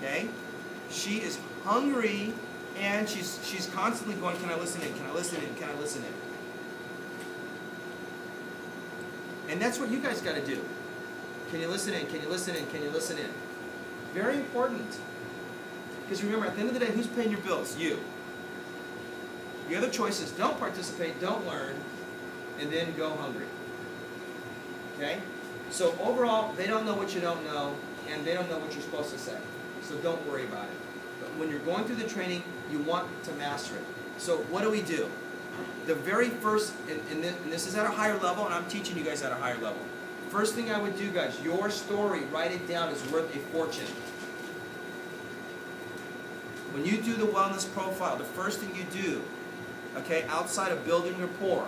Okay? She is hungry, and she's constantly going, can I listen in? Can I listen in? Can I listen in? And that's what you guys got to do. Can you listen in? Can you listen in? Can you listen in? Very important. Because remember, at the end of the day, who's paying your bills? You. The other choice is don't participate, don't learn, and then go hungry. Okay? So overall, they don't know what you don't know, and they don't know what you're supposed to say. So don't worry about it. But when you're going through the training, you want to master it. So what do we do? The very first, and this is at a higher level, and I'm teaching you guys at a higher level. First thing I would do, guys, your story, write it down, is worth a fortune. When you do the wellness profile, the first thing you do, okay, outside of building rapport,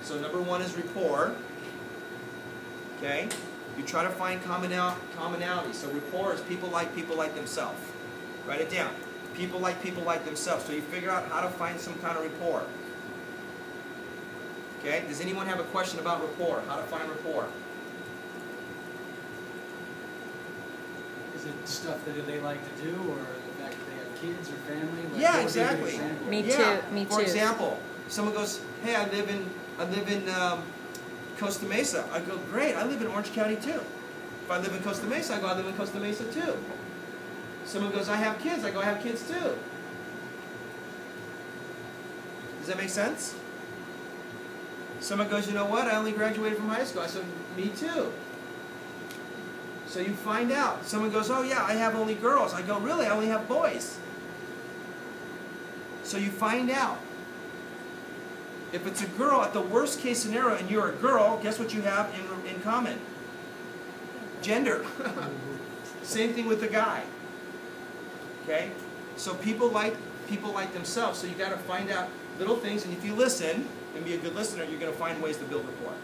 so number one is rapport, okay? You try to find commonality. So rapport is people like themselves. Write it down. People like themselves. So you figure out how to find some kind of rapport. Okay? Does anyone have a question about rapport? How to find rapport? Is it stuff that they like to do, or the fact that they have kids or family? Like, yeah, exactly. Me too. Yeah. Me too. For example, someone goes, "Hey, I live in Costa Mesa." I go, "Great, I live in Orange County too." If I live in Costa Mesa, I go, "I live in Costa Mesa too." Someone goes, "I have kids." I go, "I have kids too." Does that make sense? Someone goes, "You know what? I only graduated from high school." I said, "Me too." So you find out. Someone goes, "Oh yeah, I have only girls." I go, "Really? I only have boys." So you find out. If it's a girl, at the worst case scenario, and you're a girl, guess what you have in common? Gender. Same thing with the guy. Okay? So people like themselves. So you got to find out little things, and if you listen and be a good listener, you're going to find ways to build rapport.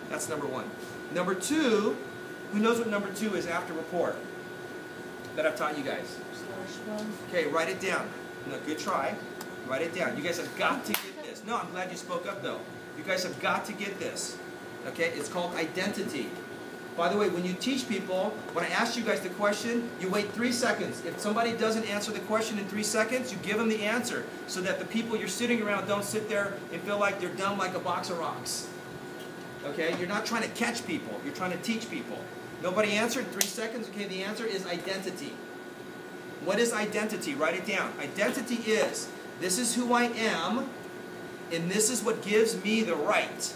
That's number one. Number two, who knows what number two is after rapport that I've taught you guys? Okay, write it down. No, good try. Write it down. You guys have got to get this. No, I'm glad you spoke up though. You guys have got to get this. Okay, it's called identity. By the way, when you teach people, when I ask you guys the question, you wait 3 seconds. If somebody doesn't answer the question in 3 seconds, you give them the answer so that the people you're sitting around don't sit there and feel like they're dumb like a box of rocks. Okay, you're not trying to catch people, you're trying to teach people. Nobody answered, 3 seconds, okay, the answer is identity. What is identity? Write it down. Identity is, this is who I am, and this is what gives me the right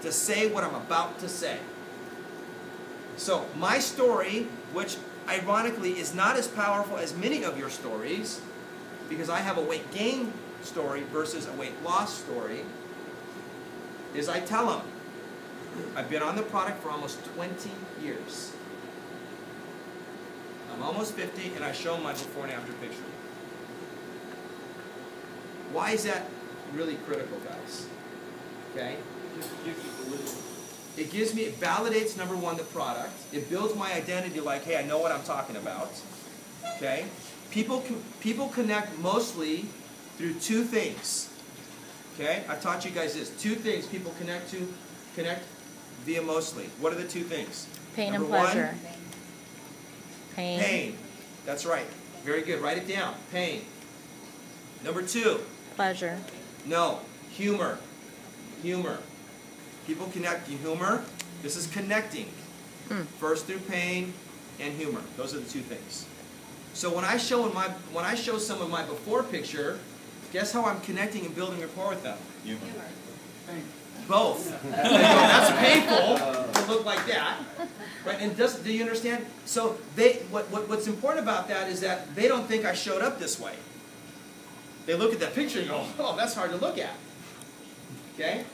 to say what I'm about to say. So, my story, which ironically is not as powerful as many of your stories, because I have a weight gain story versus a weight loss story, is I tell them, I've been on the product for almost 20 years. I'm almost 50, and I show my before and after picture. Why is that really critical, guys? Okay? It gives me, it validates, number one, the product. It builds my identity like, hey, I know what I'm talking about. Okay? People connect mostly through two things. Okay? I taught you guys this. Two things people connect via mostly. What are the two things? Pain number and pleasure. One, pain. Pain. That's right. Very good. Write it down. Pain. Number two. Pleasure. No. Humor. Humor. People connect humor. This is connecting. First through pain and humor. Those are the two things. So when I show some of my before picture, guess how I'm connecting and building rapport with them? Humor. Both. That's painful to look like that, right? And do you understand? So what's important about that is that they don't think I showed up this way. They look at that picture and go, "Oh, that's hard to look at." Okay?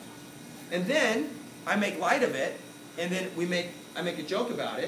And then I make light of it, and then I make a joke about it,